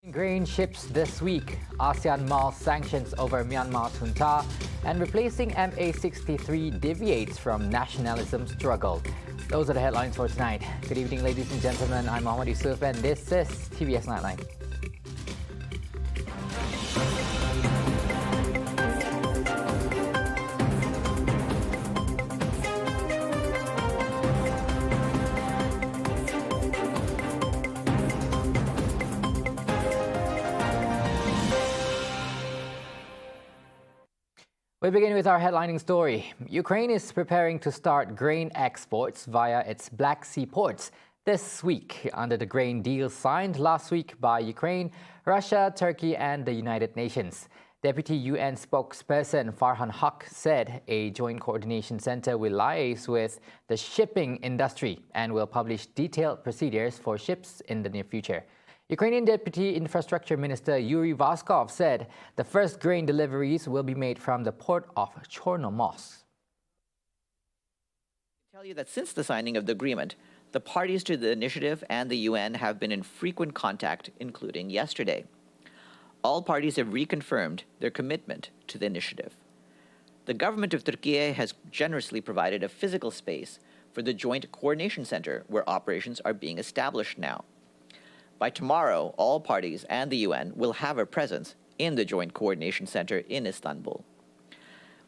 Grain ships this week, ASEAN MULLS sanctions over Myanmar's junta, and replacing MA63 deviates from nationalism struggle. Those are the headlines for tonight. Good evening, ladies and gentlemen. I'm Mohammed Yusuf, and this is TVS Nightline. We begin with our headlining story. Ukraine is preparing to start grain exports via its Black Sea ports this week under the grain deal signed last week by Ukraine, Russia, Turkey and the United Nations. Deputy UN spokesperson Farhan Haq said a joint coordination center will liaise with the shipping industry and will publish detailed procedures for ships in the near future. Ukrainian Deputy Infrastructure Minister Yuri Vaskov said the first grain deliveries will be made from the port of Chornomorsk. I tell you that since the signing of the agreement, the parties to the initiative and the UN have been in frequent contact, including yesterday. All parties have reconfirmed their commitment to the initiative. The government of Turkey has generously provided a physical space for the Joint Coordination Center where operations are being established now. By tomorrow, all parties and the UN will have a presence in the Joint Coordination Center in Istanbul.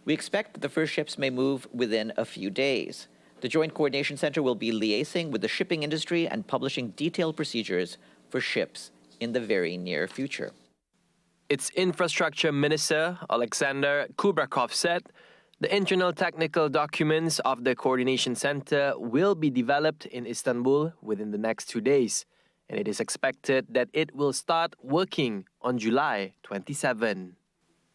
We expect that the first ships may move within a few days. The Joint Coordination Center will be liaising with the shipping industry and publishing detailed procedures for ships in the very near future. Its Infrastructure Minister, Alexander Kubrakov, said the internal technical documents of the Coordination Center will be developed in Istanbul within the next 2 days. And it is expected that it will start working on July 27.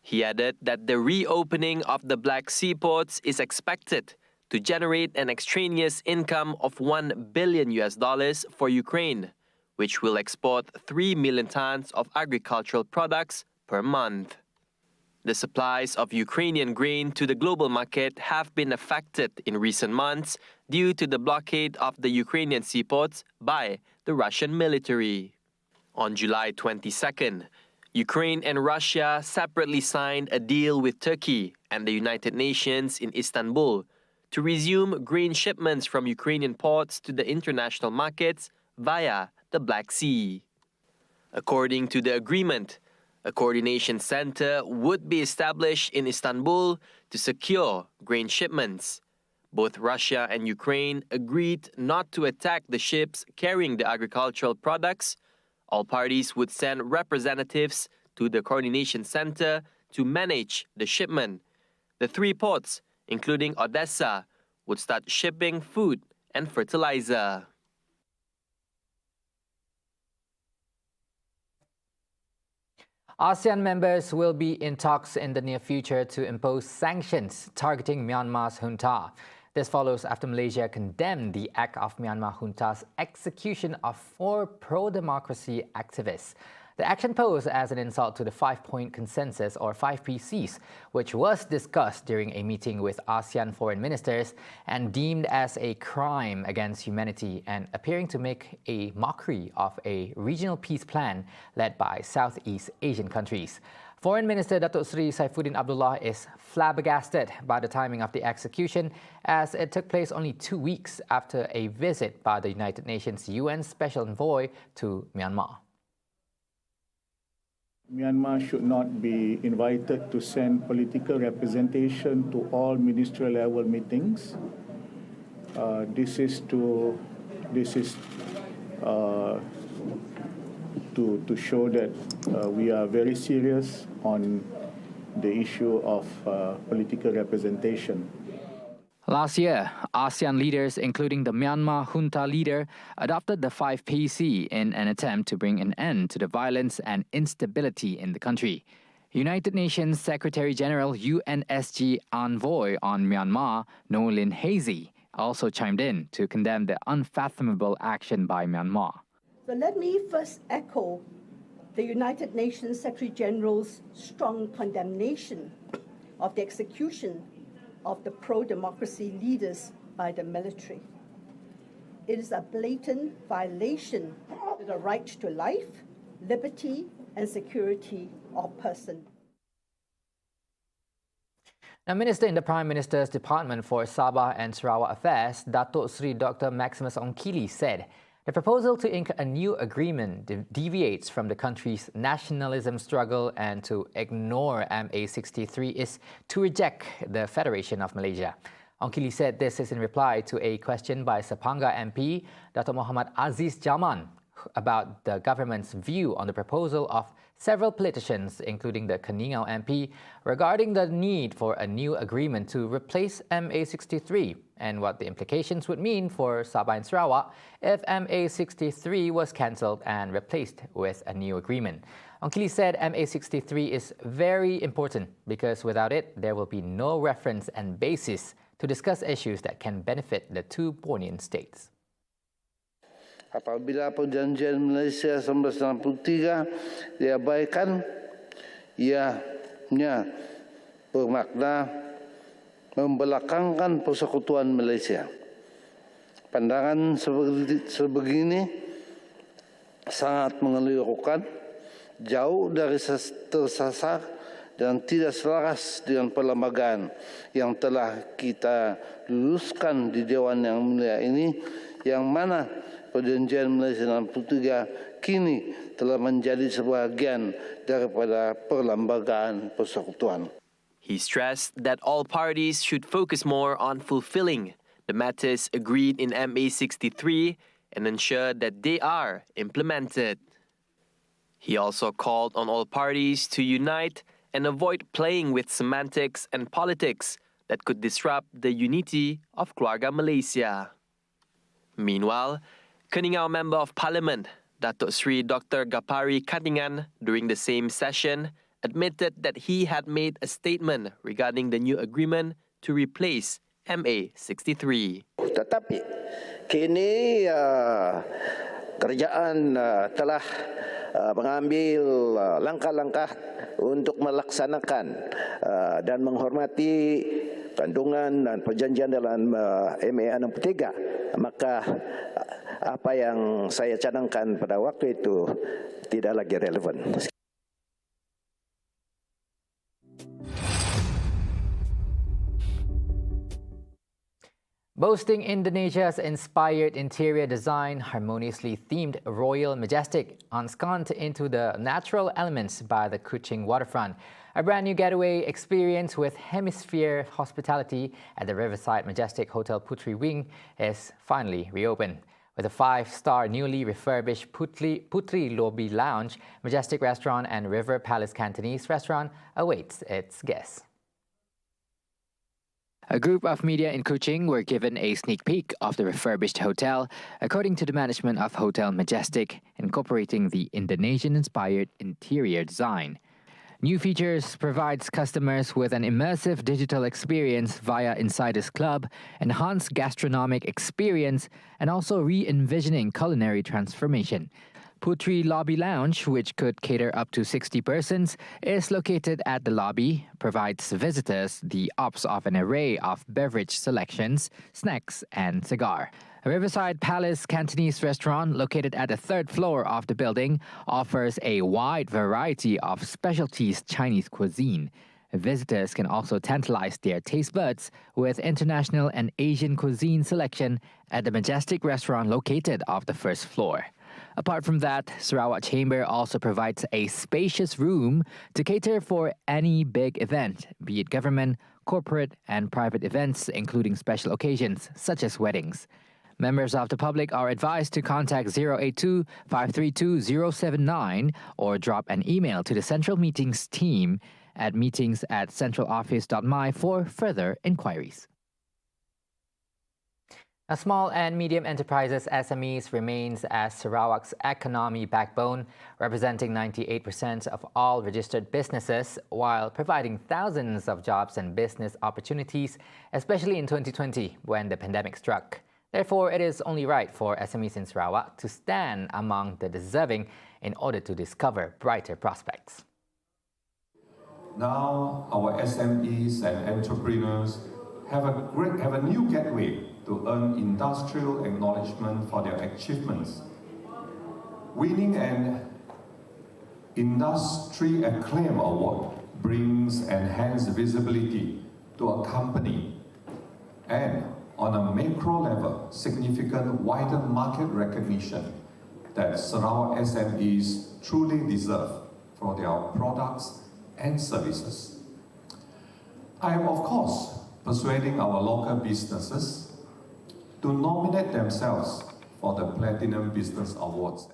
He added that the reopening of the Black Sea ports is expected to generate an extraneous income of $1 billion for Ukraine, which will export 3 million tons of agricultural products per month. The supplies of Ukrainian grain to the global market have been affected in recent months due to the blockade of the Ukrainian seaports by the Russian military. On July 22nd, Ukraine and Russia separately signed a deal with Turkey and the United Nations in Istanbul to resume grain shipments from Ukrainian ports to the international markets via the Black Sea. According to the agreement, a coordination center would be established in Istanbul to secure grain shipments. Both Russia and Ukraine agreed not to attack the ships carrying the agricultural products. All parties would send representatives to the coordination center to manage the shipment. The 3 ports, including Odessa, would start shipping food and fertilizer. ASEAN members will be in talks in the near future to impose sanctions targeting Myanmar's junta. This follows after Malaysia condemned the act of Myanmar junta's execution of 4 pro-democracy activists. The action posed as an insult to the 5-point consensus, or 5 PCs, which was discussed during a meeting with ASEAN foreign ministers and deemed as a crime against humanity and appearing to make a mockery of a regional peace plan led by Southeast Asian countries. Foreign Minister Datuk Seri Saifuddin Abdullah is flabbergasted by the timing of the execution, as it took place only 2 weeks after a visit by the United Nations UN Special Envoy to Myanmar. Myanmar should not be invited to send political representation to all ministerial level meetings. This is to show that we are very serious on the issue of political representation. Last year, ASEAN leaders, including the Myanmar junta leader, adopted the 5 PC in an attempt to bring an end to the violence and instability in the country. United Nations Secretary-General UNSG envoy on Myanmar, Noeleen Heyse, also chimed in to condemn the unfathomable action by Myanmar. So let me first echo the United Nations Secretary-General's strong condemnation of the execution of the pro-democracy leaders by the military. It is a blatant violation of the right to life, liberty and security of person. Now, Minister in the Prime Minister's Department for Sabah and Sarawak Affairs, Datuk Sri Dr. Maximus ONGKILI, said the proposal to ink a new agreement deviates from the country's nationalism struggle, and to ignore MA63 is to reject the Federation of Malaysia. ONGKILI said this is in reply to a question by Sepangga MP Datuk Muhammad Aziz Jaman about the government's view on the proposal of several politicians, including the Keningau MP, regarding the need for a new agreement to replace MA63 and what the implications would mean for Sabah and Sarawak if MA63 was cancelled and replaced with a new agreement. ONGKILI said MA63 is very important because without it, there will be no reference and basis to discuss issues that can benefit the two Bornean states. Apabila perjanjian Malaysia 1963 diabaikan, ianya bermakna membelakangkan persekutuan Malaysia. Pandangan sebegini sangat mengelirukan, jauh dari tersasar dan tidak selaras dengan perlembagaan yang telah kita luluskan di Dewan yang mulia ini, yang mana perjanjian Malaysia 63 kini telah menjadi sebahagian daripada perlembagaan persekutuan. He stressed that all parties should focus more on fulfilling the matters agreed in MA63 and ensure that they are implemented. He also called on all parties to unite and avoid playing with semantics and politics that could disrupt the unity of Keluarga Malaysia. Meanwhile, Keningau Member of Parliament, Datuk Sri Dr. Gapari Katingan, during the same session, admitted that he had made a statement regarding the new agreement to replace MA63. Tetapi kini kerajaan telah mengambil langkah-langkah untuk melaksanakan dan menghormati kandungan dan perjanjian dalam MA63. Maka apa yang saya cadangkan pada waktu itu tidak lagi relevan. Boasting Indonesia's inspired interior design, harmoniously themed Royal Majestic ensconced into the natural elements by the Kuching waterfront. A brand new getaway experience with hemisphere hospitality at the Riverside Majestic Hotel Putri Wing is finally reopened. With a 5-star newly refurbished Putri Lobby Lounge, Majestic Restaurant and River Palace Cantonese Restaurant awaits its guests. A group of media in Kuching were given a sneak peek of the refurbished hotel, according to the management of Hotel Majestic, incorporating the Indonesian-inspired interior design. New features provides customers with an immersive digital experience via Insiders Club, enhanced gastronomic experience, and also re-envisioning culinary transformation. Putri Lobby Lounge, which could cater up to 60 persons, is located at the lobby, provides visitors the option of an array of beverage selections, snacks, and cigar. A Riverside Palace Cantonese restaurant, located at the 3rd floor of the building, offers a wide variety of specialties Chinese cuisine. Visitors can also tantalize their taste buds with international and Asian cuisine selection at the Majestic restaurant located off the 1st floor. Apart from that, Sarawak Chamber also provides a spacious room to cater for any big event, be it government, corporate, and private events, including special occasions such as weddings. Members of the public are advised to contact 082-532-079 or drop an email to the Central Meetings team at meetings@centraloffice.my for further inquiries. Now, small and medium enterprises (SMEs) remains as Sarawak's economy backbone, representing 98% of all registered businesses, while providing thousands of jobs and business opportunities, especially in 2020 when the pandemic struck. Therefore, it is only right for SMEs in Sarawak to stand among the deserving in order to discover brighter prospects. Now, our SMEs and entrepreneurs have a new gateway to earn industrial acknowledgement for their achievements. Winning an Industry Acclaim Award brings enhanced visibility to a company and, on a macro level, significant wider market recognition that Sarawak SMEs truly deserve for their products and services. I am, of course, persuading our local businesses to nominate themselves for the Platinum Business Awards.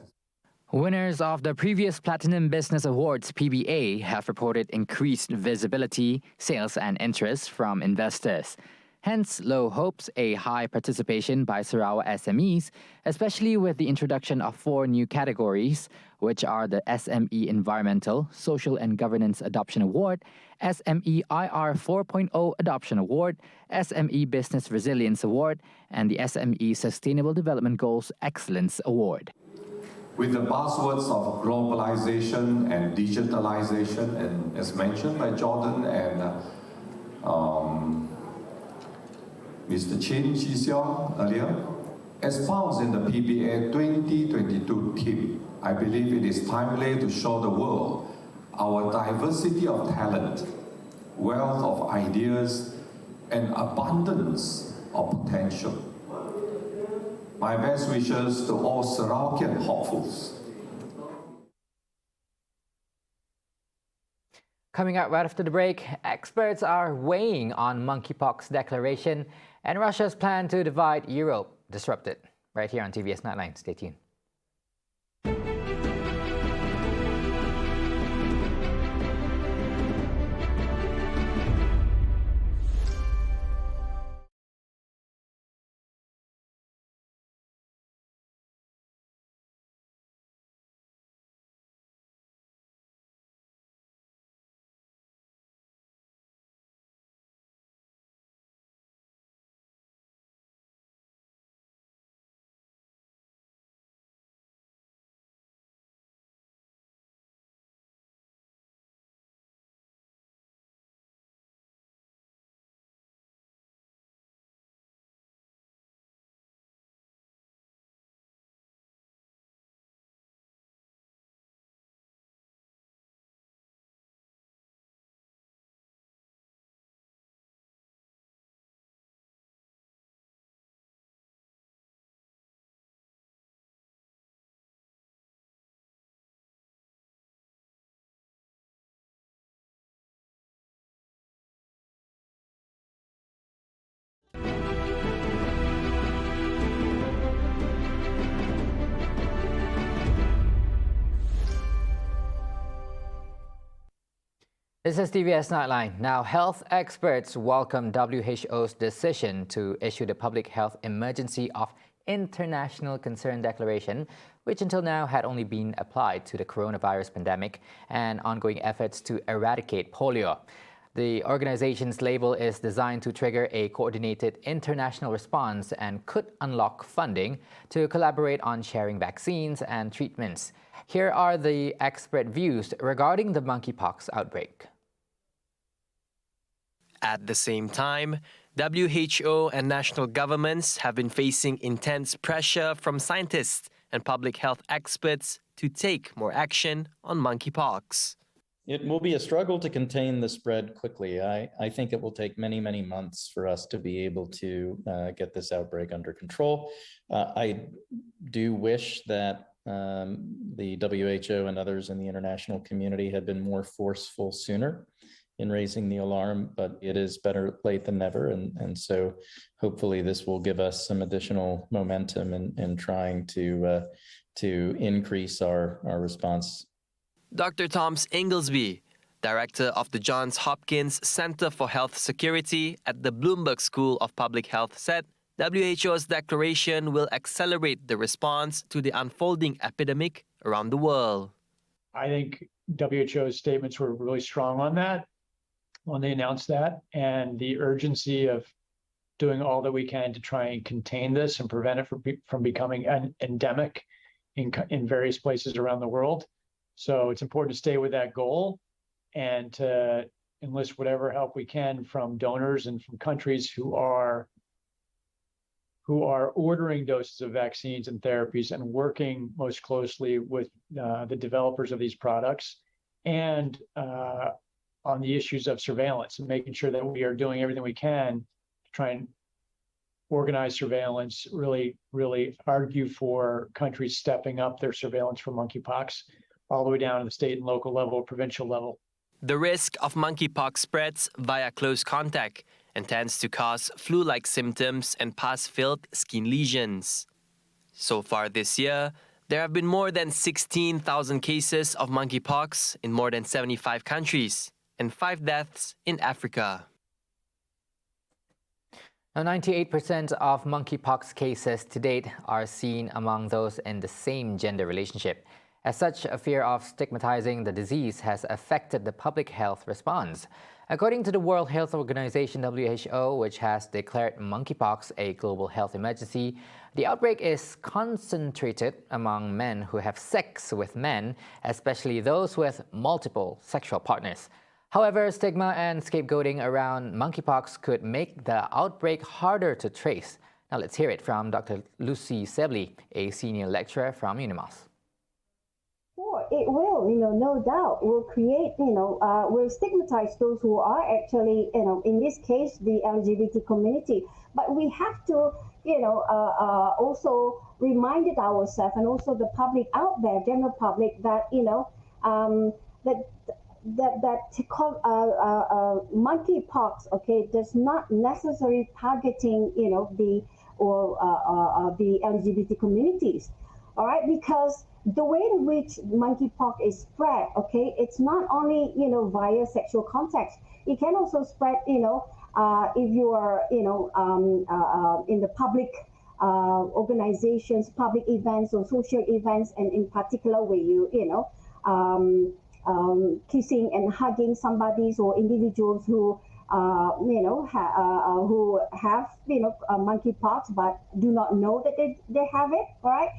Winners of the previous Platinum Business Awards PBA have reported increased visibility, sales and interest from investors. Hence, Low hopes a high participation by Sarawak SMEs, especially with the introduction of 4 new categories, which are the SME Environmental, Social and Governance Adoption Award, SME IR 4.0 Adoption Award, SME Business Resilience Award, and the SME Sustainable Development Goals Excellence Award. With the buzzwords of globalization and digitalization, and as mentioned by Jordan and Mr. Chin Chi Siong earlier, as found in the PBA 2022 theme, I believe it is timely to show the world our diversity of talent, wealth of ideas, and abundance of potential. My best wishes to all Sarawakian hopefuls. Coming up right after the break, experts are weighing on monkeypox declaration and Russia's plan to divide Europe disrupted. Right here on TVS Nightline. Stay tuned. This is TVS Nightline. Now, health experts welcome WHO's decision to issue the Public Health Emergency of International Concern Declaration, which until now had only been applied to the coronavirus pandemic and ongoing efforts to eradicate polio. The organization's label is designed to trigger a coordinated international response and could unlock funding to collaborate on sharing vaccines and treatments. Here are the expert views regarding the monkeypox outbreak. At the same time, WHO and national governments have been facing intense pressure from scientists and public health experts to take more action on monkeypox. It will be a struggle to contain the spread quickly. I think it will take many, many months for us to be able to get this outbreak under control. I do wish that the WHO and others in the international community had been more forceful sooner in raising the alarm, but it is better late than never. And so hopefully this will give us some additional momentum in trying to increase our response. Dr. Thomas Inglesby, director of the Johns Hopkins Center for Health Security at the Bloomberg School of Public Health, said WHO's declaration will accelerate the response to the unfolding epidemic around the world. I think WHO's statements were really strong on that when they announced that, and the urgency of doing all that we can to try and contain this and prevent it from becoming an endemic in various places around the world. So it's important to stay with that goal and to enlist whatever help we can from donors and from countries who are who are ordering doses of vaccines and therapies and working most closely with the developers of these products, and on the issues of surveillance and making sure that we are doing everything we can to try and organize surveillance, really argue for countries stepping up their surveillance for monkeypox all the way down to the state and local level, provincial level. The risk of monkeypox spreads via close contact and tends to cause flu-like symptoms and pus-filled skin lesions. So far this year, there have been more than 16,000 cases of monkeypox in more than 75 countries and 5 deaths in Africa. Now, 98% of monkeypox cases to date are seen among those in the same gender relationship. As such, a fear of stigmatizing the disease has affected the public health response. According to the World Health Organization (WHO), which has declared monkeypox a global health emergency, the outbreak is concentrated among men who have sex with men, especially those with multiple sexual partners. However, stigma and scapegoating around monkeypox could make the outbreak harder to trace. Now let's hear it from Dr. Lucy Sibley, a senior lecturer from MYANMAR'S. Sure, it will, no doubt, will create, will stigmatize those who are actually, in this case, the LGBT community. But we have to, also remind ourselves and also the public out there, general public, that, monkeypox, okay, does not necessarily targeting, the LGBT communities, all right, because the way in which monkeypox is spread, okay, it's not only, via sexual contact. It can also spread, if you are, in the public organizations, public events or social events, and in particular where you, kissing and hugging somebody or individuals who, who have, monkeypox but do not know that they have it, right?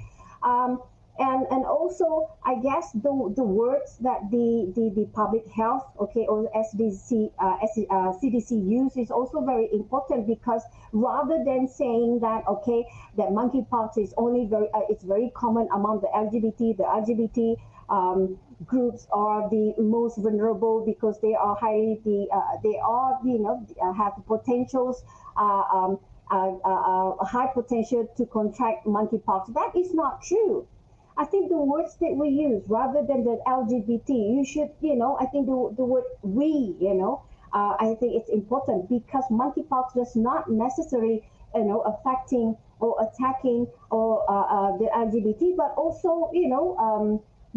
And also, I guess the words that the public health, okay, or CDC use is also very important, because rather than saying that, okay, that monkeypox is only it's very common among the LGBT groups are the most vulnerable because they are highly have potentials, high potential to contract monkeypox. That is not true. I think the words that we use, rather than the LGBT, you should, I think the word we, I think it's important, because monkeypox does not necessarily, affecting or attacking or the LGBT, but also,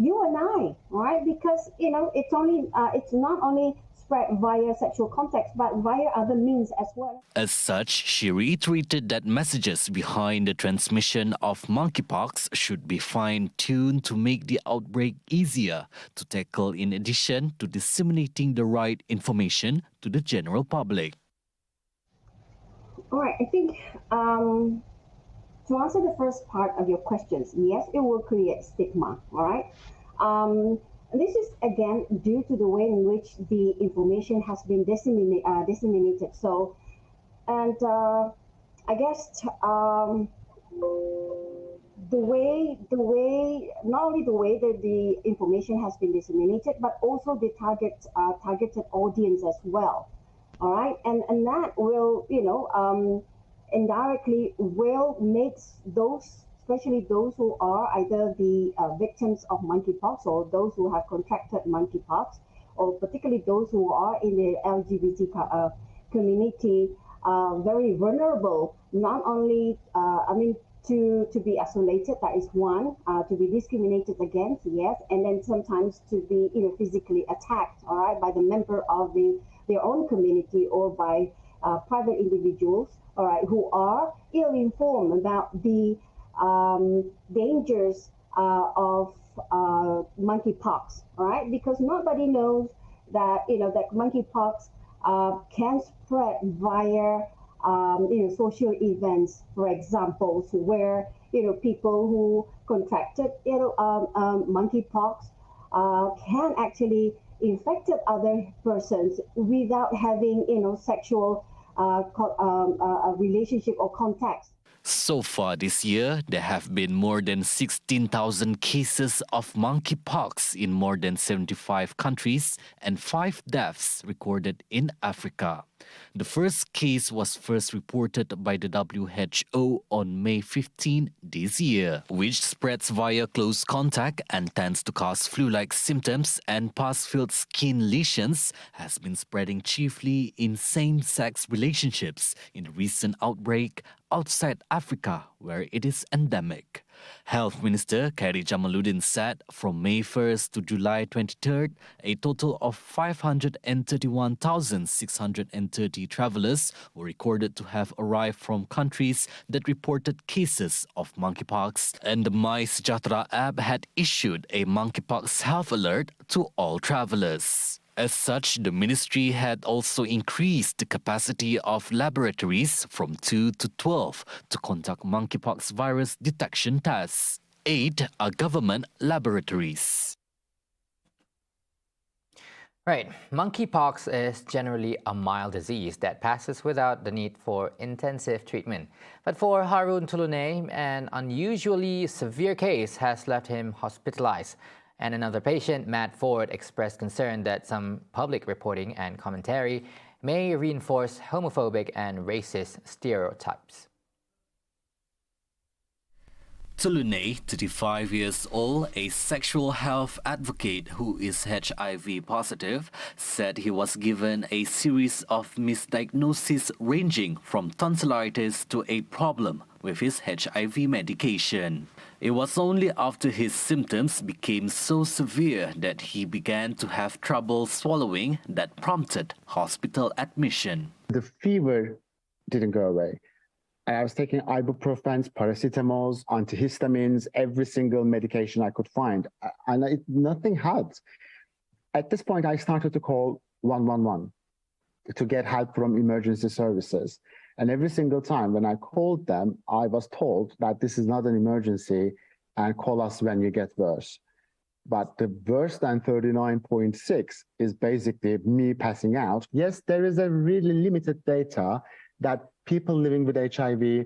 you and I, right? Because, it's not only spread via sexual contact, but via other means as well. As such, she reiterated that messages behind the transmission of monkeypox should be fine-tuned to make the outbreak easier to tackle, in addition to disseminating the right information to the general public. All right, I think to answer the first part of your questions, yes, it will create stigma, all right? This is, again, due to the way in which the information has been disseminated. So, and I guess the way, not only the way that the information has been disseminated, but also the targeted audience as well. All right, and that will, indirectly will make those, especially those who are either the victims of monkeypox or those who have contracted monkeypox, or particularly those who are in the LGBT community, very vulnerable, not only, to be isolated, that is one, to be discriminated against, yes, and then sometimes to be, physically attacked, all right, by the member of their own community or by private individuals, all right, who are ill-informed about the dangers of monkeypox, all right? Because nobody knows that that monkeypox can spread via social events, for example, where people who contracted monkeypox can actually infect other persons without having sexual relationship or contact. So far this year, there have been more than 16,000 cases of monkeypox in more than 75 countries and 5 deaths recorded in Africa. The first case was first reported by the WHO on May 15 this year, which spreads via close contact and tends to cause flu-like symptoms and pus-filled skin lesions, has been spreading chiefly in same-sex relationships in the recent outbreak outside Africa, where it is endemic. Health Minister Khairy Jamaluddin said from May 1st to July 23rd, a total of 531,630 travelers were recorded to have arrived from countries that reported cases of monkeypox, and the My Sejahtera app had issued a monkeypox health alert to all travelers. As such, the ministry had also increased the capacity of laboratories from 2 to 12 to conduct monkeypox virus detection tests. 8 are government laboratories. Right, monkeypox is generally a mild disease that passes without the need for intensive treatment. But for Harun Tulune, an unusually severe case has left him hospitalized. And another patient, Matt Ford, expressed concern that some public reporting and commentary may reinforce homophobic and racist stereotypes. Tulune, 35 years old, a sexual health advocate who is HIV positive, said he was given a series of misdiagnoses ranging from tonsillitis to a problem with his HIV medication. It was only after his symptoms became so severe that he began to have trouble swallowing that prompted hospital admission. The fever didn't go away. I was taking ibuprofen, paracetamols, antihistamines, every single medication I could find, and nothing helped. At this point, I started to call 111 to get help from emergency services. And every single time when I called them, I was told that this is not an emergency and call us when you get worse. But the worse than 39.6 is basically me passing out. Yes, there is a really limited data that people living with HIV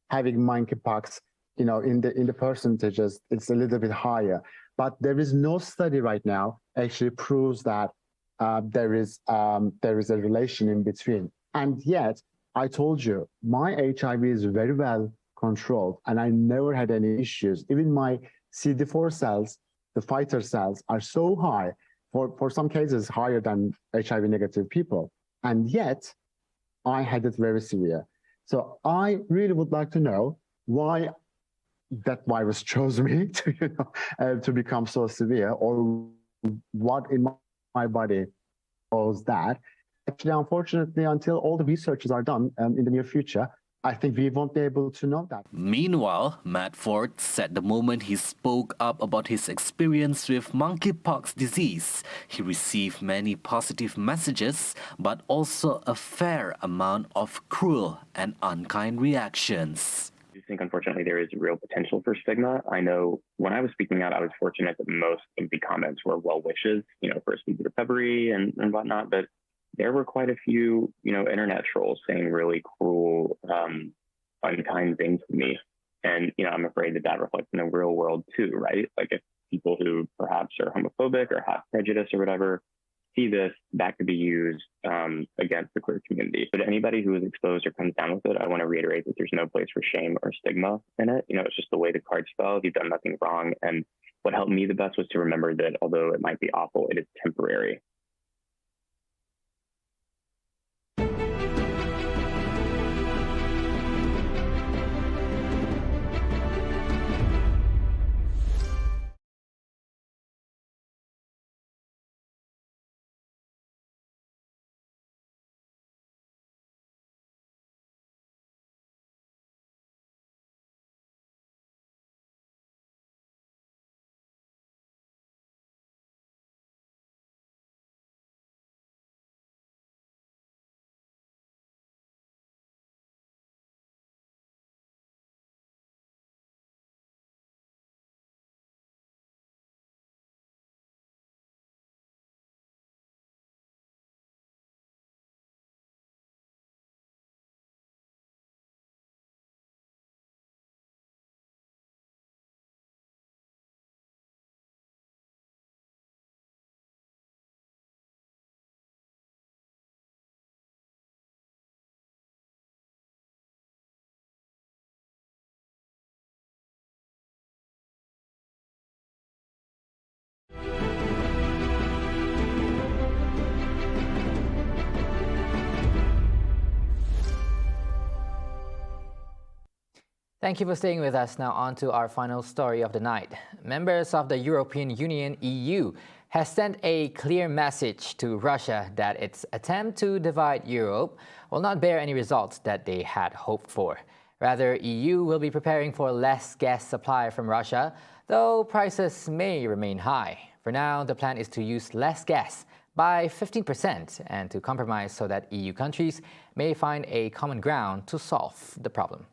having monkeypox, in the percentages, it's a little bit higher. But there is no study right now actually proves that there is a relation in between. And yet, I told you, my HIV is very well controlled and I never had any issues. Even my CD4 cells, the fighter cells, are so high, for some cases higher than HIV negative people. And yet, I had it very severe. So I really would like to know why that virus chose me to become so severe, or what in my body caused that. Actually, unfortunately, until all the researches are done in the near future, I think we won't be able to know that. Meanwhile, Matt Ford said the moment he spoke up about his experience with monkeypox disease, he received many positive messages, but also a fair amount of cruel and unkind reactions. I think, unfortunately, there is real potential for stigma. I know when I was speaking out, I was fortunate that most of the comments were well wishes, for a speedy recovery and whatnot, but there were quite a few, internet trolls saying really cruel, unkind things to me. And, I'm afraid that reflects in the real world too, right? Like if people who perhaps are homophobic or have prejudice or whatever see this, that could be used against the queer community. But anybody who is exposed or comes down with it, I want to reiterate that there's no place for shame or stigma in it. It's just the way the cards fell. You've done nothing wrong. And what helped me the best was to remember that although it might be awful, it is temporary. Thank you for staying with us. Now on to our final story of the night. Members of the European Union, EU, has sent a clear message to Russia that its attempt to divide Europe will not bear any results that they had hoped for. Rather, EU will be preparing for less gas supply from Russia, though prices may remain high. For now, the plan is to use less gas by 15% and to compromise so that EU countries may find a common ground to solve the problem.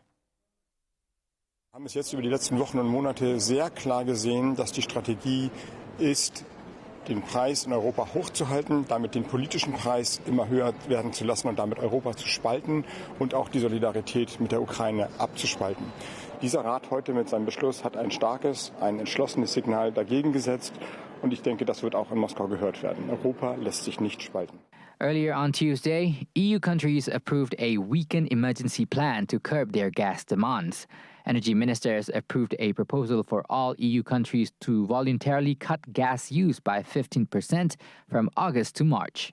Wir haben es jetzt über die letzten Wochen und Monate sehr klar gesehen, dass die Strategie ist, den Preis in Europa hochzuhalten, damit den politischen Preis immer höher werden zu lassen und damit Europa zu spalten und auch die Solidarität mit der Ukraine abzuspalten. Dieser Rat heute mit seinem Beschluss hat ein starkes, ein entschlossenes Signal dagegen gesetzt und ich denke, das wird auch in Moskau gehört werden. Europa lässt sich nicht spalten. Earlier on Tuesday, EU countries approved a weekend emergency plan to curb their gas demands. Energy ministers approved a proposal for all EU countries to voluntarily cut gas use by 15% from August to March.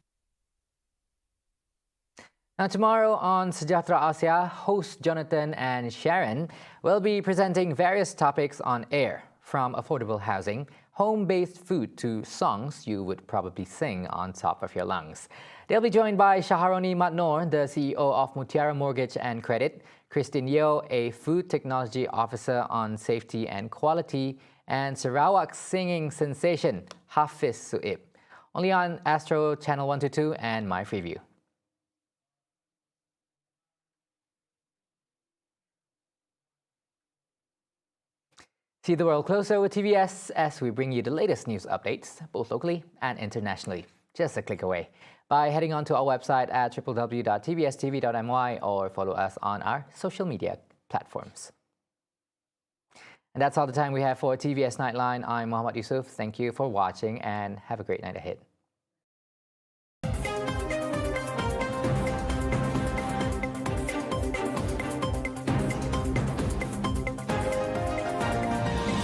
Now tomorrow on Sejahtera Asia, hosts Jonathan and Sharon will be presenting various topics on air, from affordable housing, home-based food to songs you would probably sing on top of your lungs. They'll be joined by Shaharoni Matnor, the CEO of Mutiara Mortgage and Credit, Christine Yeo, a food technology officer on safety and quality, and Sarawak's singing sensation, Hafiz Suib. Only on Astro Channel 122 and My Freeview. See the world closer with TVS as we bring you the latest news updates, both locally and internationally, just a click away, by heading on to our website at www.tvstv.my or follow us on our social media platforms. And that's all the time we have for TVS Nightline. I'm Muhammad Yusuf. Thank you for watching and have a great night ahead.